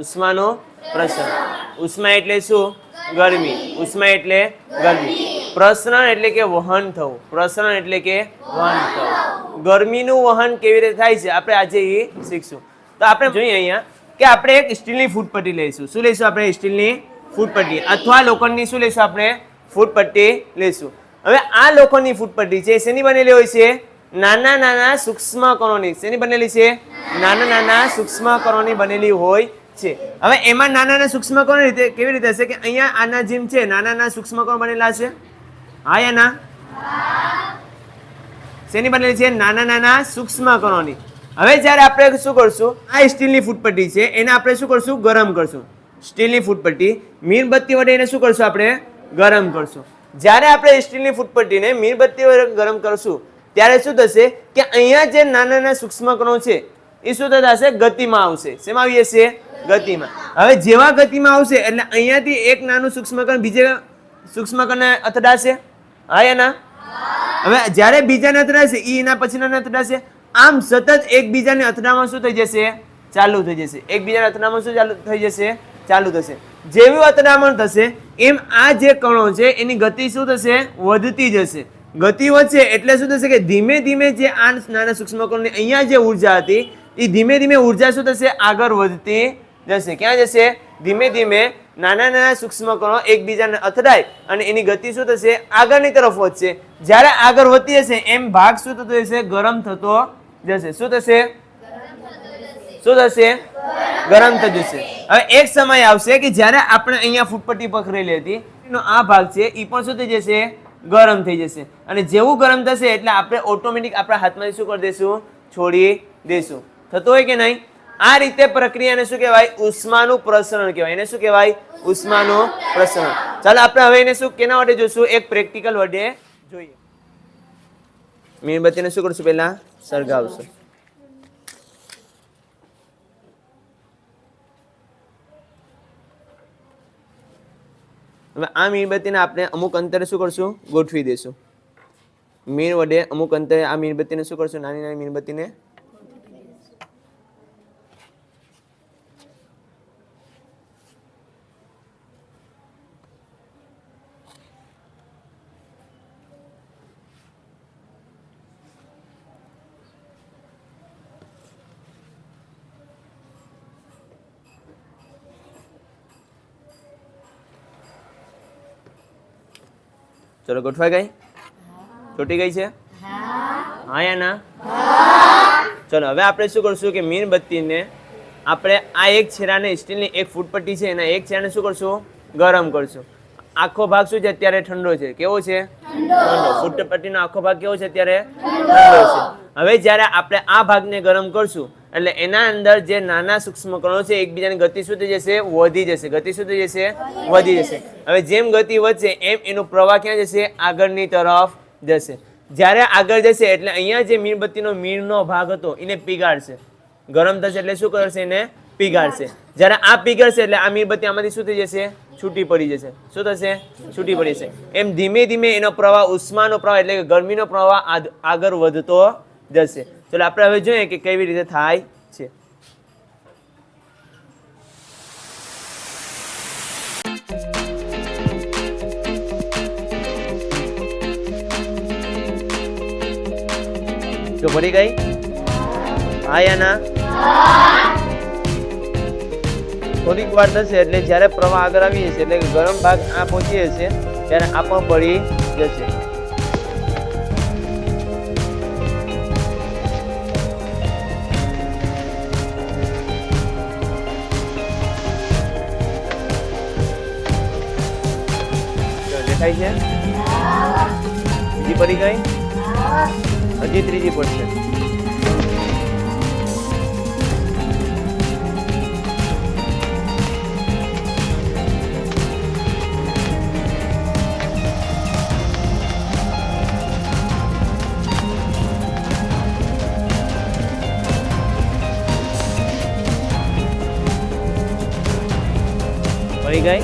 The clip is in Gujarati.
ઉષ્માનો પ્રસરણ. ઉષ્મા એટલે શું? ગરમી. ઉષ્મા એટલે ગરમી. પ્રસરણ એટલે કે વહન થવું. પ્રસરણ એટલે કે વહન થવું. ગરમીનું વહન કેવી રીતે થાય છે આપણે આજે એ શીખશું. તો આપણે જોઈએ અહીંયા કે આપણે એક સ્ટીલની ફૂટપટ્ટી લઈશું. શું લઈશું આપણે? સ્ટીલની ફૂટપટ્ટી અથવા લોખંડની શું લઈશું આપણે? ફૂટપટ્ટી લઈશું. હવે આ લોખંડની ફૂટપટ્ટી છે શેની બનેલી હોય છે? નાના નાના સૂક્ષ્મ કણોની. શેની બનેલી છે? નાના નાના સૂક્ષ્મ કણોની બનેલી હોય છે. હવે એમાં નાના નાના સૂક્ષ્મ કણો રીતે કેવી રીતે હશે કે અહીંયા આના જેમ છે નાના નાના સૂક્ષ્મ કણો બનેલા છે. હા યા ના? શેની બનેલી છે? નાના નાના સૂક્ષ્મ કણોની. હવે જ્યારે આપણે શું કરશું? આ સ્ટીલની ફૂટપટ્ટી છે એને આપણે શું કરશું? ગરમ કરશું. સ્ટીલની ફૂટપટ્ટી મીણબત્તી વડે એને શું કરશું? આપણે ગરમ કરશું. જ્યારે આપણે સ્ટીલની ફૂટપટ્ટીને મીણબત્તી વડે ગરમ કરશું ત્યારે શું થશે કે અહીંયા જે નાના નાના સૂક્ષ્મ કણો છે એ શું થશે? ગતિમાં આવશે. શેમાં આવી જશે? ગતિમાં. હવે જેવા ગતિમાં આવશે એટલે અહીંયાથી એક નાનું સૂક્ષ્મ કણ બીજે સૂક્ષ્મ કણને અથડાશે. હા યા ના? હવે જ્યારે બીજાને અથડાશે એના પછીના અથડાશે. આમ સતત એકબીજાને અથડામાં શું થઈ જશે? ચાલુ થઈ જશે. એકબીજાને અથડામાં શું ચાલુ થઈ જશે? ચાલુ થશે. જેવું અથડામણ થશે એમ આ જે કણો છે એની ગતિ શું થશે? વધતી જશે. ગતિ વધશે એટલે શું થશે કે ધીમે ધીમે જે આ નાના સૂક્ષ્મ કણોની અહીંયા જે ઉર્જા હતી એ ધીમે ધીમે ઉર્જા શું થશે? આગળ વધતી જશે. ક્યાં જશે? ધીમે ધીમે નાના નાના સૂક્ષ્મ કણો એકબીજાને અથડાય અને એની ગતિ શું થશે? આગળની તરફ વધશે. જ્યારે આગળ વધતી જશે એમ ભાગ શું થતો જશે? ગરમ થતો જશે. શું થશે? શું થશે? ગરમ થઈ જશે. હવે એક સમય આવશે કે જ્યારે આપણે અહીંયા ફૂટપટ્ટી પકડેલી હતી એનો આ ભાગ છે એ પણ શું થઈ જશે? ગરમ થઈ જશે. અને જેવું ગરમ થશે એટલે આપણે ઓટોમેટિક આપણા હાથમાંથી શું કરી દઈશું? છોડી દઈશું. થતું હોય કે નહીં? આ રીતે પ્રક્રિયાને શું કહેવાય? ઉષ્માનું પ્રસરણ કહેવાય. એને શું કહેવાય? ઉષ્માનું પ્રસરણ. ચાલો આપણે હવે એને શું કેના વડે જોઈશું? એક પ્રેક્ટિકલ વડે જોઈએ. મીણબત્તીને શું કરશું? પહેલા સળગાવશું. હવે આ મીણબત્તીને આપણે અમુક અંતરે શું કરશું? ગોઠવી દઈશું. મીણ વડે અમુક અંતરે આ મીણબત્તીને શું કરશું? નાની નાની મીણબત્તીને ચલો ગોઠવાઈ ગઈ? ચોટી ગઈ છે? હા યા ના? ચલો હવે આપણે શું કરશું કે મીણબત્તીને આપણે આ એક છેડાને સ્ટીલની એક ફૂટપટ્ટી છે એના એક છેડાને શું કરશું? ગરમ કરશું. આખો ભાગ શું છે? અત્યારે ઠંડો છે. કેવો છે? ઠંડો. ફૂટપટ્ટીનો આખો ભાગ કેવો છે? અત્યારે ઠંડો છે. હવે જ્યારે આપણે આ ભાગને ગરમ કરશું એટલે એના અંદર જે નાના સૂક્ષ્મ કણો છે એકબીજાની ગતિ શું થઈ જશે? વધી જશે. ગતિ શું થઈ જશે? વધી જશે. હવે જેમ ગતિ વધશે એમ એનો પ્રવાહ ક્યાં જશે? આગળની તરફ જશે. જ્યારે આગળ જશે એટલે અહીંયા જે મીણબત્તીનો મીણનો ભાગ હતો એને પીગાળશે. ગરમ થશે એટલે શું કરશે? એને પીગાળશે. જ્યારે આ પીગળશે એટલે આ મીણબત્તી આમાંથી શું થઈ જશે? છૂટી પડી જશે. શું થશે? છૂટી પડી જશે. એમ ધીમે ધીમે એનો પ્રવાહ ઉષ્માનો પ્રવાહ એટલે કે ગરમીનો પ્રવાહ આગળ વધતો જશે. ચલો આપણે હવે જોઈએ કે કેવી રીતે થાય છે. તો ભરી ગઈ? હા યા ના? થોડીક વાર થશે એટલે જ્યારે પ્રવાહ આગળ આવી જશે એટલે ગરમ ભાગ આ પહોંચી જશે ત્યારે આ પણ પડી જશે. દેખાય છે? બીજી પડી ગઈ? હજી ત્રીજી પડશે. પડી ગઈ?